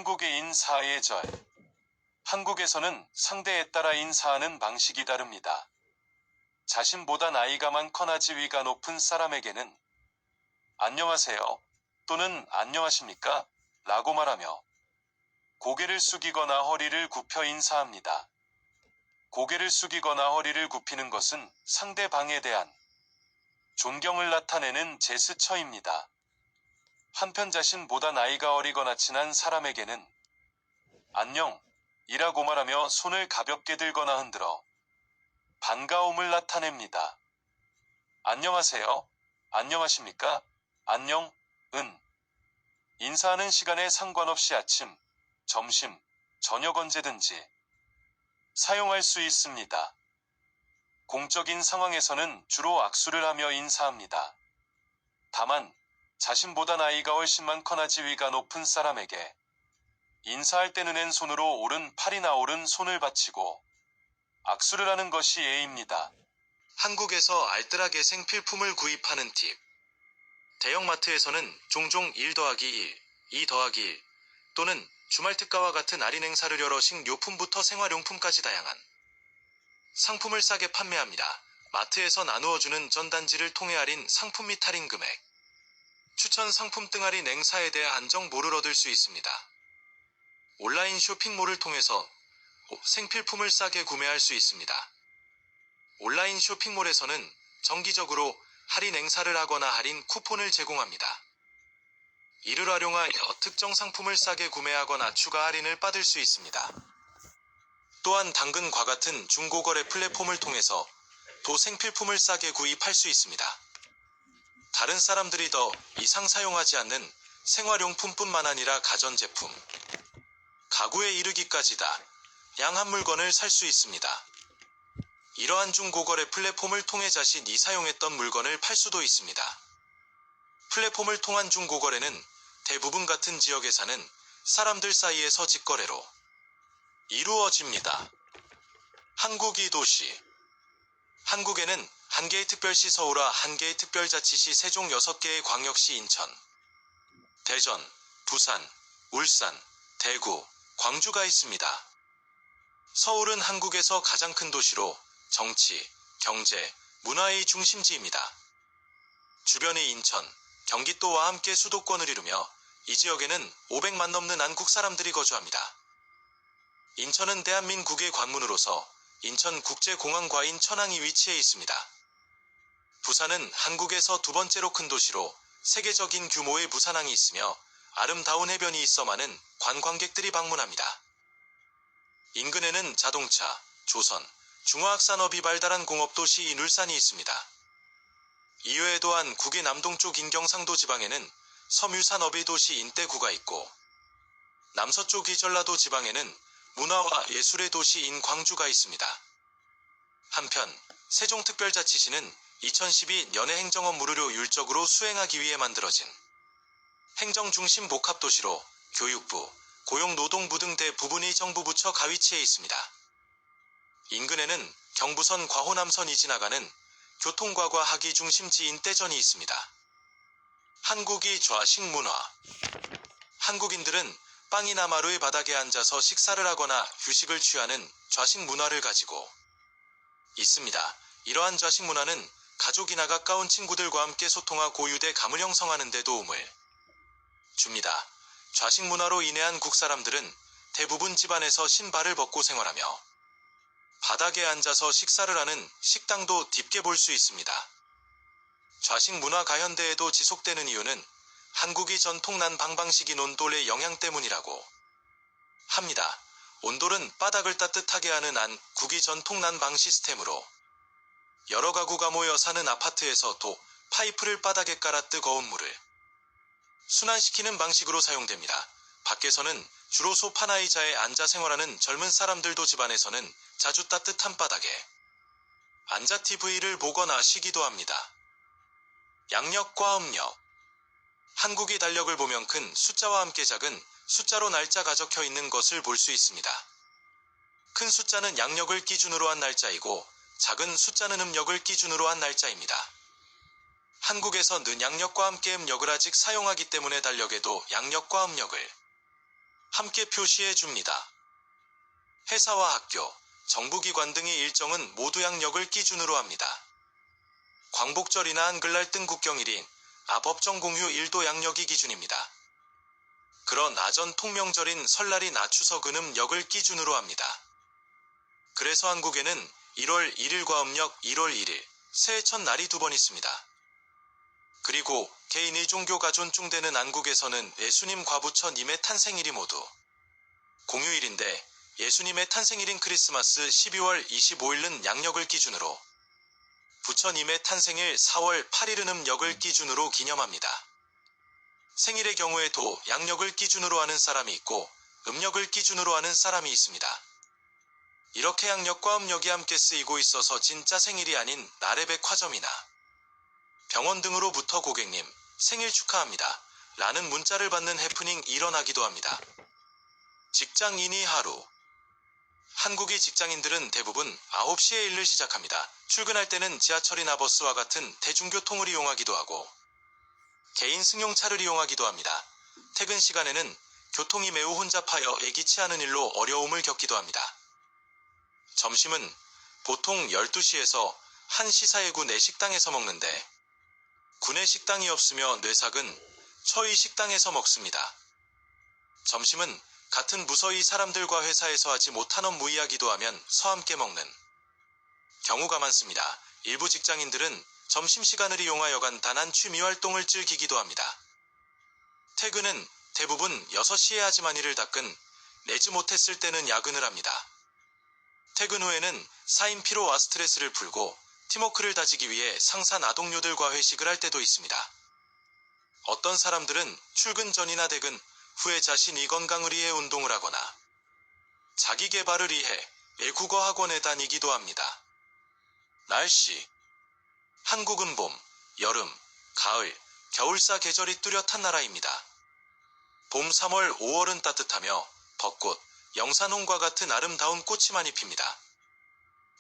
한국의 인사의 절. 한국에서는 상대에 따라 인사하는 방식이 다릅니다. 자신보다 나이가 많거나 지위가 높은 사람에게는 안녕하세요 또는 안녕하십니까? 라고 말하며 고개를 숙이거나 허리를 굽혀 인사합니다. 고개를 숙이거나 허리를 굽히는 것은 상대방에 대한 존경을 나타내는 제스처입니다. 한편 자신보다 나이가 어리거나 친한 사람에게는 안녕 이라고 말하며 손을 가볍게 들거나 흔들어 반가움을 나타냅니다. 안녕하세요, 안녕하십니까, 안녕, 은. 인사하는 시간에 상관없이 아침, 점심, 저녁 언제든지 사용할 수 있습니다. 공적인 상황에서는 주로 악수를 하며 인사합니다. 다만 자신보다 나이가 훨씬 많거나 지위가 높은 사람에게 인사할 때는 왼손으로 오른 팔이나 오른 손을 받치고 악수를 하는 것이 예의입니다. 한국에서 알뜰하게 생필품을 구입하는 팁. 대형마트에서는 종종 1 더하기 1, 2 더하기 1 또는 주말 특가와 같은 할인 행사를 열어 식료품부터 생활용품까지 다양한 상품을 싸게 판매합니다. 마트에서 나누어주는 전단지를 통해 할인 상품 및 할인 금액, 추천 상품 등 할인 행사에 대해 안정보를 얻을 수 있습니다. 온라인 쇼핑몰을 통해서 생필품을 싸게 구매할 수 있습니다. 온라인 쇼핑몰에서는 정기적으로 할인 행사를 하거나 할인 쿠폰을 제공합니다. 이를 활용하여 특정 상품을 싸게 구매하거나 추가 할인을 받을 수 있습니다. 또한 당근과 같은 중고거래 플랫폼을 통해서 또 생필품을 싸게 구입할 수 있습니다. 다른 사람들이 더 이상 사용하지 않는 생활용품뿐만 아니라 가전제품, 가구에 이르기까지 다양한 물건을 살 수 있습니다. 이러한 중고거래 플랫폼을 통해 자신이 사용했던 물건을 팔 수도 있습니다. 플랫폼을 통한 중고거래는 대부분 같은 지역에 사는 사람들 사이에서 직거래로 이루어집니다. 한국이 도시. 한국에는 1개의 특별시 서울과 1개의 특별자치시 세종 6개의 광역시 인천, 대전, 부산, 울산, 대구, 광주가 있습니다. 서울은 한국에서 가장 큰 도시로 정치, 경제, 문화의 중심지입니다. 주변의 인천, 경기도와 함께 수도권을 이루며 이 지역에는 500만 넘는 한국 사람들이 거주합니다. 인천은 대한민국의 관문으로서 인천국제공항과인 천항이 위치해 있습니다. 부산은 한국에서 두 번째로 큰 도시로 세계적인 규모의 부산항이 있으며 아름다운 해변이 있어 많은 관광객들이 방문합니다. 인근에는 자동차, 조선, 중화학 산업이 발달한 공업도시인 울산이 있습니다. 이외에 또한 국의 남동쪽 인경상도 지방에는 섬유산업의 도시인 대구가 있고 남서쪽의 전라도 지방에는 문화와 예술의 도시인 광주가 있습니다. 한편 세종특별자치시는 2012년에 행정 업무를 효율적으로 수행하기 위해 만들어진 행정중심 복합도시로 교육부, 고용노동부 등 대부분의 정부 부처가 위치해 있습니다. 인근에는 경부선 과호남선이 지나가는 교통과 과학의 중심지인 떼전이 있습니다. 한국의 좌식 문화. 한국인들은 빵이나 마루의 바닥에 앉아서 식사를 하거나 휴식을 취하는 좌식 문화를 가지고 있습니다. 이러한 좌식 문화는 가족이나 가까운 친구들과 함께 소통하고 유대감을 형성하는 데 도움을 줍니다. 좌식 문화로 인해 한국 사람들은 대부분 집안에서 신발을 벗고 생활하며 바닥에 앉아서 식사를 하는 식당도 딥게 볼 수 있습니다. 좌식 문화가 현대에도 지속되는 이유는 한국의 전통 난방방식인 온돌의 영향 때문이라고 합니다. 온돌은 바닥을 따뜻하게 하는 한국의 전통 난방 시스템으로 여러 가구가 모여 사는 아파트에서도 파이프를 바닥에 깔아 뜨거운 물을 순환시키는 방식으로 사용됩니다. 밖에서는 주로 소파나 의자에 앉아 생활하는 젊은 사람들도 집안에서는 자주 따뜻한 바닥에 앉아 TV를 보거나 쉬기도 합니다. 양력과 음력. 한국의 달력을 보면 큰 숫자와 함께 작은 숫자로 날짜가 적혀 있는 것을 볼 수 있습니다. 큰 숫자는 양력을 기준으로 한 날짜이고 작은 숫자는 음력을 기준으로 한 날짜입니다. 한국에서는 양력과 함께 음력을 아직 사용하기 때문에 달력에도 양력과 음력을 함께 표시해 줍니다. 회사와 학교, 정부기관 등의 일정은 모두 양력을 기준으로 합니다. 광복절이나 한글날 등 국경일인 법정 공휴 일도 양력이 기준입니다. 그런 아전 통명절인 설날이나 추석은 역을 기준으로 합니다. 그래서 한국에는 1월 1일과 음력 1월 1일, 새해 첫날이 2번 있습니다. 그리고 개인의 종교가 존중되는 한국에서는 예수님 과부처님의 탄생일이 모두 공휴일인데 예수님의 탄생일인 크리스마스 12월 25일은 양력을 기준으로, 부처님의 탄생일 4월 8일은 음력을 기준으로 기념합니다. 생일의 경우에도 양력을 기준으로 하는 사람이 있고 음력을 기준으로 하는 사람이 있습니다. 이렇게 양력과 음력이 함께 쓰이고 있어서 진짜 생일이 아닌 날의 백화점이나 병원 등으로부터 고객님 생일 축하합니다 라는 문자를 받는 해프닝 일어나기도 합니다. 직장인이 하루. 한국의 직장인들은 대부분 9시에 일을 시작합니다. 출근할 때는 지하철이나 버스와 같은 대중교통을 이용하기도 하고 개인 승용차를 이용하기도 합니다. 퇴근 시간에는 교통이 매우 혼잡하여 예기치 않은 일로 어려움을 겪기도 합니다. 점심은 보통 12시에서 1시 사이 구내 식당에서 먹는데 구내 식당이 없으며 뇌삭은 처의 식당에서 먹습니다. 점심은 같은 부서의 사람들과 회사에서 하지 못한 업무 이야기도 하면 서함께 먹는 경우가 많습니다. 일부 직장인들은 점심시간을 이용하여 간단한 취미활동을 즐기기도 합니다. 퇴근은 대부분 6시에 하지만 이를 닦은 내지 못했을 때는 야근을 합니다. 퇴근 후에는 쌓인 피로와 스트레스를 풀고 팀워크를 다지기 위해 상사 나동료들과 회식을 할 때도 있습니다. 어떤 사람들은 출근 전이나 퇴근 후에 자신이 건강을 위해 운동을 하거나 자기 개발을 위해 외국어 학원에 다니기도 합니다. 날씨. 한국은 봄, 여름, 가을, 겨울사 계절이 뚜렷한 나라입니다. 봄 3월, 5월은 따뜻하며 벚꽃, 영산홍과 같은 아름다운 꽃이 많이 핍니다.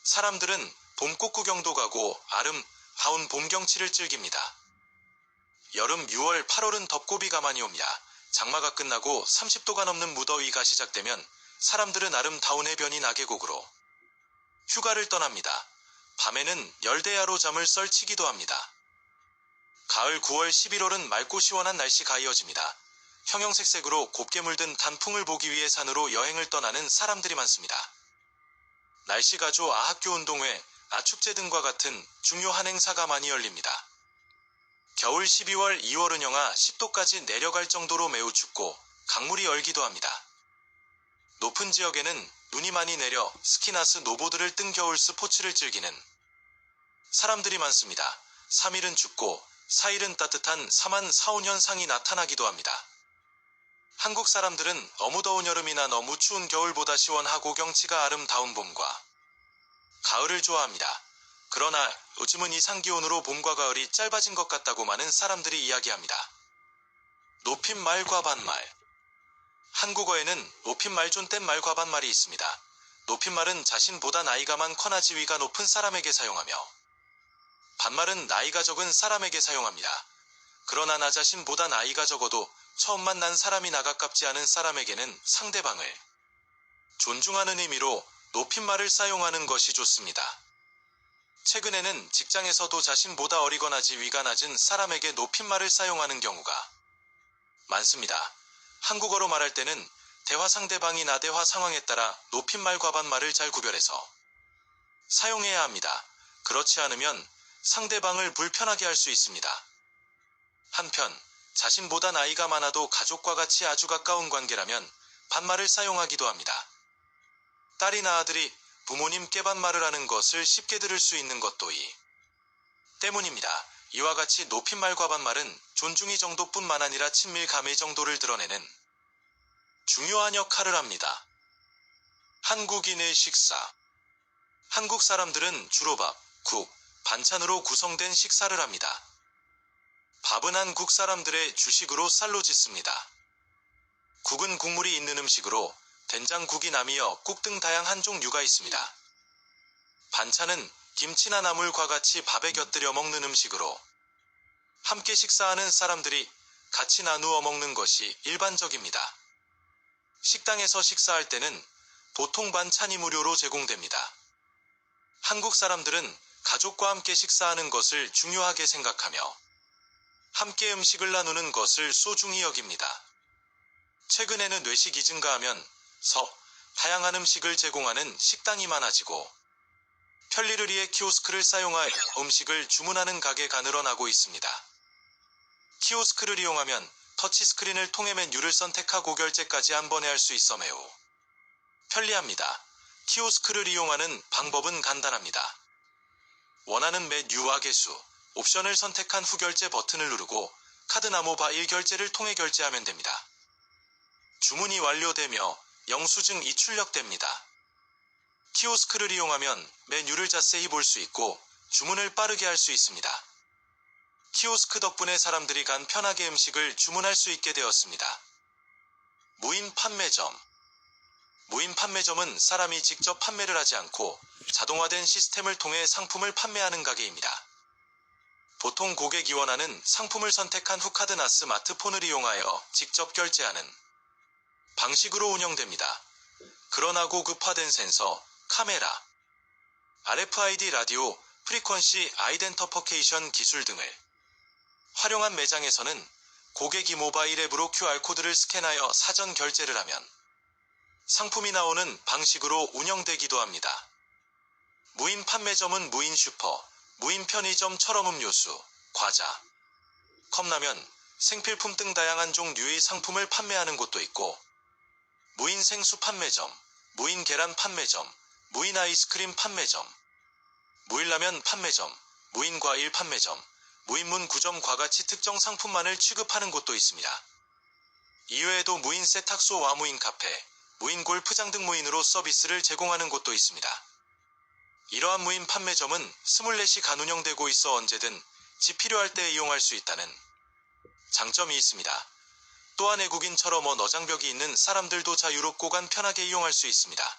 사람들은 봄꽃 구경도 가고 아름다운 봄 경치를 즐깁니다. 여름 6월, 8월은 덥고 비가 많이 옵니다. 장마가 끝나고 30도가 넘는 무더위가 시작되면 사람들은 아름다운 해변인 나계곡으로 휴가를 떠납니다. 밤에는 열대야로 잠을 설치기도 합니다. 가을 9월 11월은 맑고 시원한 날씨가 이어집니다. 형형색색으로 곱게 물든 단풍을 보기 위해 산으로 여행을 떠나는 사람들이 많습니다. 날씨가 좋아 학교 운동회, 축제 등과 같은 중요한 행사가 많이 열립니다. 겨울 12월, 2월은 영하 10도까지 내려갈 정도로 매우 춥고 강물이 얼기도 합니다. 높은 지역에는 눈이 많이 내려 스키나 스노보드를 뜬 겨울 스포츠를 즐기는 사람들이 많습니다. 3일은 춥고 4일은 따뜻한 3한 4온 현상이 나타나기도 합니다. 한국 사람들은 너무 더운 여름이나 너무 추운 겨울보다 시원하고 경치가 아름다운 봄과 가을을 좋아합니다. 그러나 요즘은 이상기온으로 봄과 가을이 짧아진 것 같다고 많은 사람들이 이야기합니다. 높임말과 반말. 한국어에는 높임말, 존댓말, 과반말이 있습니다. 높임말은 자신보다 나이가 많거나 지위가 높은 사람에게 사용하며 반말은 나이가 적은 사람에게 사용합니다. 그러나 나 자신보다 나이가 적어도 처음 만난 사람이나 가깝지 않은 사람에게는 상대방을 존중하는 의미로 높임말을 사용하는 것이 좋습니다. 최근에는 직장에서도 자신보다 어리거나 지위가 낮은 사람에게 높임말을 사용하는 경우가 많습니다. 한국어로 말할 때는 대화 상대방이나 대화 상황에 따라 높임말과 반말을 잘 구별해서 사용해야 합니다. 그렇지 않으면 상대방을 불편하게 할 수 있습니다. 한편 자신보다 나이가 많아도 가족과 같이 아주 가까운 관계라면 반말을 사용하기도 합니다. 딸이나 아들이 부모님께 반말을 하는 것을 쉽게 들을 수 있는 것도 이 때문입니다. 이와 같이 높임말과 반말은 존중의 정도뿐만 아니라 친밀감의 정도를 드러내는 중요한 역할을 합니다. 한국인의 식사. 한국 사람들은 주로 밥, 국, 반찬으로 구성된 식사를 합니다. 밥은 한국 사람들의 주식으로 쌀로 짓습니다. 국은 국물이 있는 음식으로 된장국이 나미어 국 등 다양한 종류가 있습니다. 반찬은 김치나 나물과 같이 밥에 곁들여 먹는 음식으로 함께 식사하는 사람들이 같이 나누어 먹는 것이 일반적입니다. 식당에서 식사할 때는 보통 반찬이 무료로 제공됩니다. 한국 사람들은 가족과 함께 식사하는 것을 중요하게 생각하며 함께 음식을 나누는 것을 소중히 여깁니다. 최근에는 외식이 증가하면 다양한 음식을 제공하는 식당이 많아지고 편리를 위해 키오스크를 사용하여 음식을 주문하는 가게가 늘어나고 있습니다. 키오스크를 이용하면 터치스크린을 통해 메뉴를 선택하고 결제까지 한 번에 할 수 있어 매우 편리합니다. 키오스크를 이용하는 방법은 간단합니다. 원하는 메뉴와 개수, 옵션을 선택한 후 결제 버튼을 누르고 카드나 모바일 결제를 통해 결제하면 됩니다. 주문이 완료되며 영수증이 출력됩니다. 키오스크를 이용하면 메뉴를 자세히 볼 수 있고 주문을 빠르게 할 수 있습니다. 키오스크 덕분에 사람들이 간 편하게 음식을 주문할 수 있게 되었습니다. 무인 판매점. 무인 판매점은 사람이 직접 판매를 하지 않고 자동화된 시스템을 통해 상품을 판매하는 가게입니다. 보통 고객이 원하는 상품을 선택한 후 카드나 스마트폰을 이용하여 직접 결제하는 방식으로 운영됩니다. 그러나 고급화된 센서, 카메라, RFID 라디오, 프리퀀시 아이덴터퍼케이션 기술 등을 활용한 매장에서는 고객이 모바일 앱으로 QR코드를 스캔하여 사전 결제를 하면 상품이 나오는 방식으로 운영되기도 합니다. 무인 판매점은 무인 슈퍼, 무인 편의점처럼 음료수, 과자, 컵라면, 생필품 등 다양한 종류의 상품을 판매하는 곳도 있고 무인 생수 판매점, 무인 계란 판매점, 무인 아이스크림 판매점, 무인 라면 판매점, 무인 과일 판매점, 무인 문구점과 같이 특정 상품만을 취급하는 곳도 있습니다. 이외에도 무인 세탁소와 무인 카페, 무인 골프장 등 무인으로 서비스를 제공하는 곳도 있습니다. 이러한 무인 판매점은 24시간 운영되고 있어 언제든 집 필요할 때 이용할 수 있다는 장점이 있습니다. 또한 외국인처럼 어장벽이 있는 사람들도 자유롭고 간 편하게 이용할 수 있습니다.